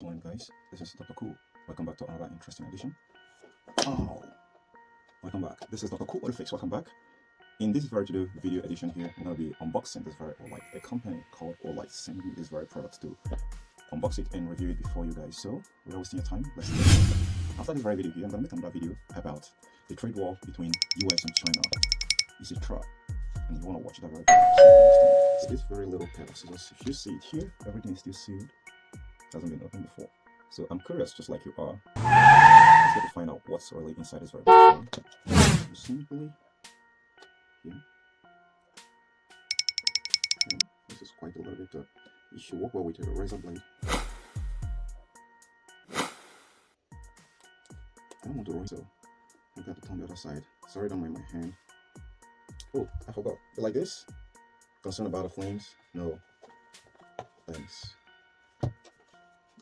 Morning guys, this is Dr. Cool. Welcome back to another interesting edition. Oh, welcome back. This is Dr. Cool Fix. Welcome back. In this very today video edition here, I'm gonna be unboxing this very Olight. A company called Olight sent me this very product to unbox it and review it before you guys. So without wasting your time, let's get it. After this very video here, I'm gonna make another video about the trade war between US and China. It's a trap, and you wanna watch that very video. So this very little pair of scissors, if you see it here, everything is still sealed. Hasn't been opened before, so I'm curious just like you are. Let's get to find out what's really inside this very box. So simply here. Okay, this is quite a little bit you should work well with a razor blade. I don't want to roll, so I've got to turn the other side. Sorry, don't mind my hand. Oh, I forgot. You like this? Concerned about the flames? No. Thanks.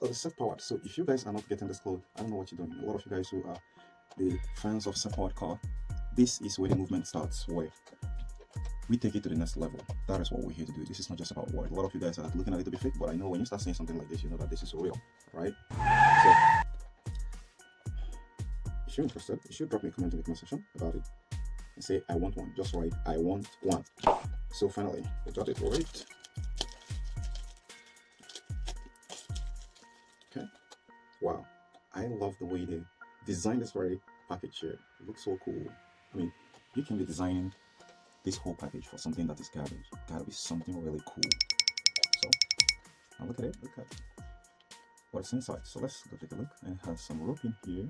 Oh, it's self-powered. So if you guys are not getting this clothes, I don't know what you're doing. A lot of you guys who are the fans of self-powered car, this is where the movement starts, where we take it to the next level. That is what we're here to do. This is not just about word. A lot of you guys are looking at it to be fake, but I know when you start saying something like this, you know that this is real, right? So if you're interested, you should drop me a comment in the comment section about it and say I want one. Just write I want one. So finally, we got it right. Okay. Wow, I love the way they designed this very package here. It looks so cool. I mean, you can be designing this whole package for something that is garbage. Gotta be something really cool. So now look at it. Look at what's inside. So let's go take a look. And it has some rope in here.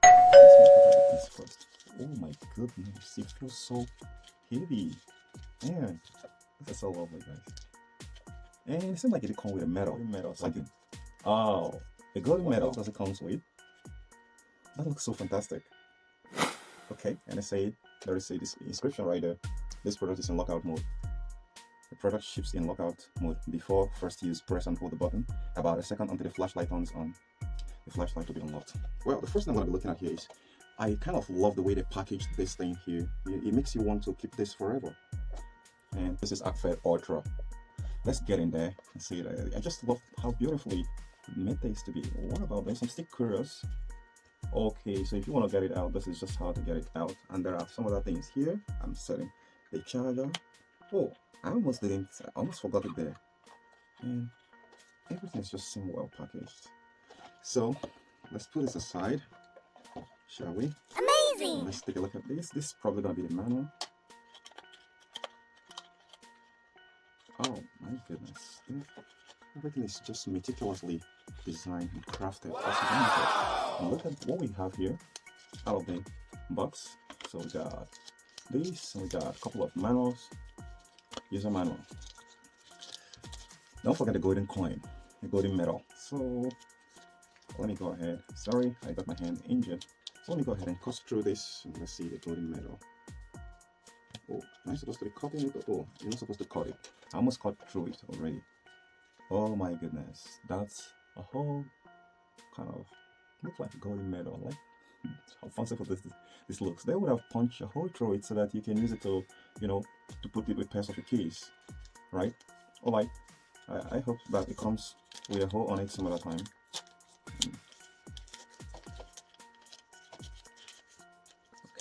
Let's look at this first. Oh my goodness, it feels so heavy. Man, this is so lovely, guys. And it seems like it comes with a metal something. Oh, a golden medal does it comes with. That looks so fantastic. Okay, and I say there is this inscription right there. This product is in lockout mode. The product ships in lockout mode. Before first use, press and hold the button about a second until the flashlight turns on. The flashlight will be unlocked. Well, the first thing I'm going to be looking at here is I kind of love the way they packaged this thing here. It makes you want to keep this forever. And this is ARKFED Ultra. Let's get in there and see it. I just love how beautifully made this to be. What about this? I'm still curious. Okay, so if you want to get it out, this is just how to get it out. And there are some other things here. I'm setting the charger. Oh, I almost forgot it there. And everything's just seemed well packaged. So let's put this aside, shall we? Amazing! Let's take a look at this. This is probably gonna be the manual. Oh my goodness. Everything is just meticulously designed and crafted. And look at what we have here out of the box. So we got this, and we got a couple of manuals, user manual. Don't forget the golden coin, the golden medal. So let me go ahead. Sorry, I got my hand injured. So let me go ahead and cut through this. And let's see the golden medal. Oh, am I supposed to be cutting it? Oh, you're not supposed to cut it. I almost cut through it already. Oh my goodness, that's a whole kind of looks like a golden medal. Like how fanciful this looks. They would have punched a hole through it so that you can use it to, you know, to put it with pairs of your keys, right? Alright, I hope that it comes with a hole on it some other time.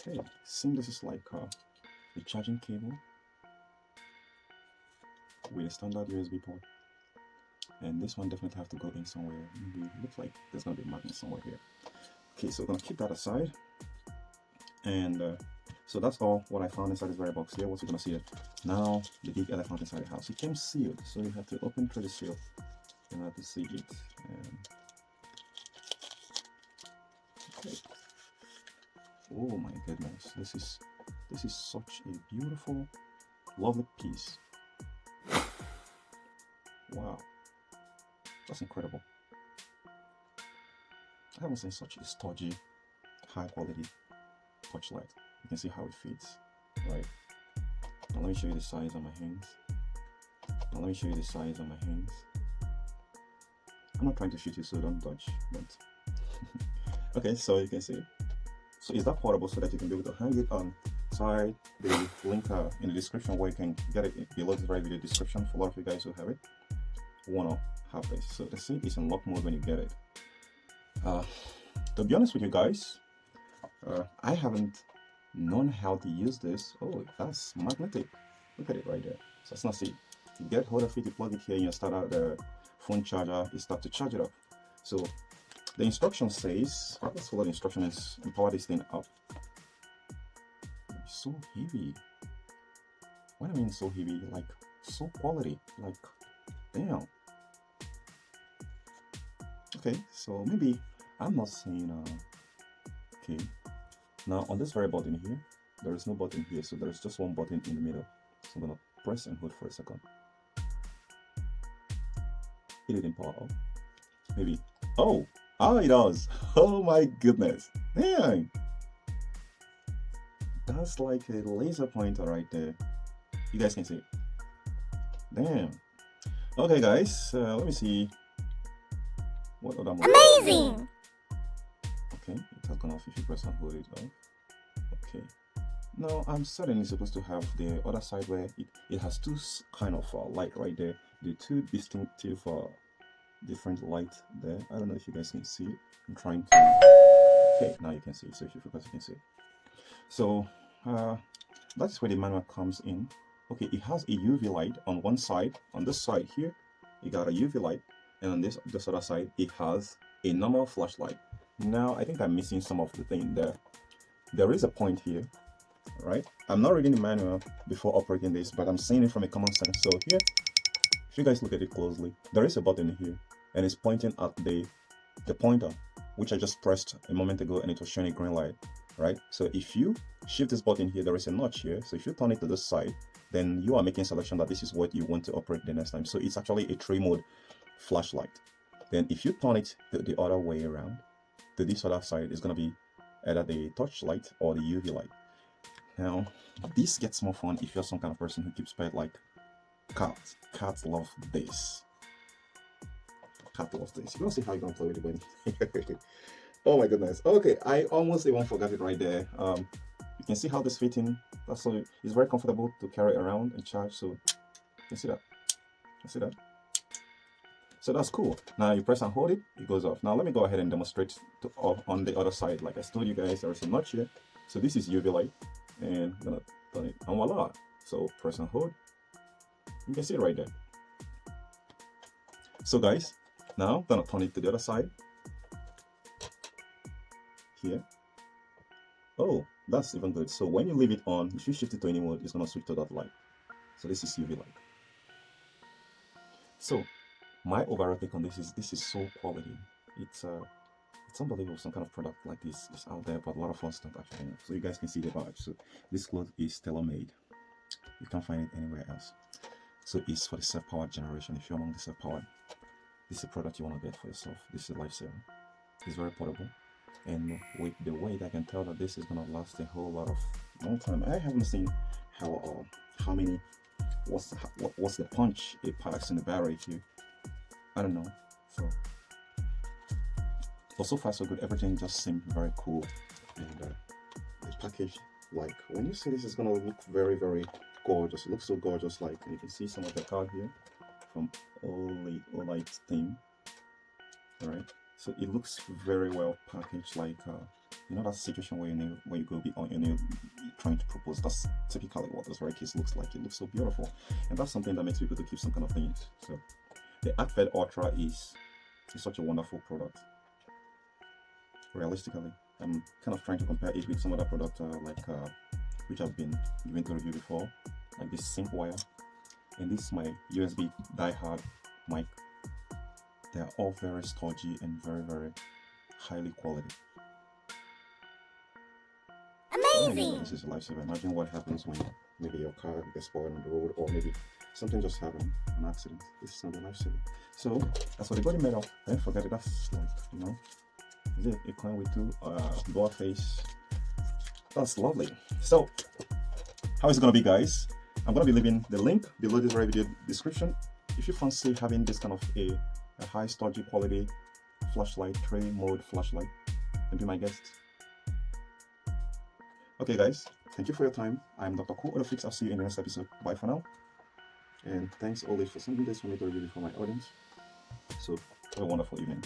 Okay, seeing this is like the charging cable with a standard USB port. And this one definitely have to go in somewhere. Maybe it looks like there's gonna be a magnet somewhere here. Okay, so I'm gonna keep that aside. And so that's all what I found inside this very box here. What you're gonna see it now, the big elephant inside the house. It came sealed, so you have to open through the seal. You have to see it. Okay. Oh my goodness, this is such a beautiful, lovely piece. Wow. That's incredible. I haven't seen such a stodgy, high quality torchlight. You can see how it fits, right? Now let me show you the size of my hands. I'm not trying to shoot you, so don't dodge, but okay, so you can see it. So is that portable so that you can be able to hang it on side? The link in the description where you can get it below the very video description for a lot of you guys who have it. wanna have this. So the seat is in lock mode when you get it. To be honest with you guys, I haven't known how to use this. Oh, that's magnetic. Look at it right there. So it's not see. You get hold of it, you plug it here, and you start out the phone charger, you start to charge it up. So the instruction says, let's follow the instruction and power this thing up. It's so heavy. What do I mean so heavy? Like so quality. Like damn. Okay, so maybe I'm not saying okay. Now on this very button here, there is no button here, so there is just one button in the middle. So I'm gonna press and hold for a second. It didn't power up. Maybe. Oh, it does. Oh my goodness. Damn. That's like a laser pointer right there. You guys can see it. Damn. Okay, guys. Let me see. What other mode? Amazing. Okay, it has gone off if you press and hold it off. Okay. Now I'm certain it's supposed to have the other side where it has two kind of light right there. The two distinctive different light there. I don't know if you guys can see it. I'm trying to. Okay, now you can see it. So if you focus, you can see it. So that's where the manual comes in. Okay, it has a UV light on one side. On this side here, you got a UV light, and on this other side, it has a normal flashlight. Now I think I'm missing some of the thing there. There is a point here, right? I'm not reading the manual before operating this, but I'm saying it from a common sense. So here, if you guys look at it closely, there is a button here, and it's pointing at the pointer, which I just pressed a moment ago, and it was showing a green light, right? So if you shift this button here, there is a notch here. So if you turn it to this side, then you are making a selection that this is what you want to operate the next time. So it's actually a 3-mode flashlight. Then if you turn it the other way around, to this other side, is going to be either the touch light or the UV light. Now, this gets more fun if you're some kind of person who keeps pet like cats. Cats love this. Cat loves this. You're going to see how you're going to play with it when... Oh my goodness. Okay, I almost even forgot it right there. You can see how this fits in. That's so it's very comfortable to carry around and charge. So you see that? You see that? So that's cool. Now you press and hold it, it goes off. Now let me go ahead and demonstrate on the other side. Like I told you guys, there is a notch here. So this is UV light, and I'm gonna turn it on, voila. So press and hold. You can see it right there. So guys, now I'm gonna turn it to the other side. Here. Oh, that's even good. So when you leave it on, if you shift it to any mode, it's gonna switch to that light. So this is UV light. So my overall take on this is so quality. It's unbelievable. Some kind of product like this is out there, but a lot of us don't actually know. So you guys can see the badge. So this cloth is tailor-made. You can't find it anywhere else. So it's for the self-powered generation. If you're among the self-powered, this is a product you want to get for yourself. This is a lifesaver. It's very portable. And with the weight, I can tell that this is gonna last a whole lot of long time. I haven't seen how many what's the punch it packs in the battery here. I don't know. So far so good. Everything just seemed very cool, and the package, like when you see this, is gonna look very, very gorgeous. It looks so gorgeous. Like you can see some of the card here from Olight thing. All right. So it looks very well packaged, like you know that situation where you go be on your nail trying to propose. That's typically what this very case looks like. It looks so beautiful, and that's something that makes people to keep some kind of things. So the ARKFED Ultra is such a wonderful product. Realistically, I'm kind of trying to compare it with some other product which I've been given to review before, like this sync wire, and this is my USB die-hard mic. They are all very stodgy and very, very highly quality. Amazing! This is a lifesaver. Imagine what happens when maybe your car gets spoiled on the road, or maybe something just happened, an accident. This is not a lifesaver. So that's what the body made of. Don't forget it. That's like, you know, is it a coin with two dual face? That's lovely. So how is it gonna be, guys? I'm gonna be leaving the link below this very video description. If you fancy having this kind of a high stodgy quality flashlight, 3-mode flashlight, and be my guest. Okay guys, thank you for your time. I'm Dr. Cool Fix. I'll see you in the next episode. Bye for now. And thanks always for sending this for me to review for my audience. So have a wonderful evening.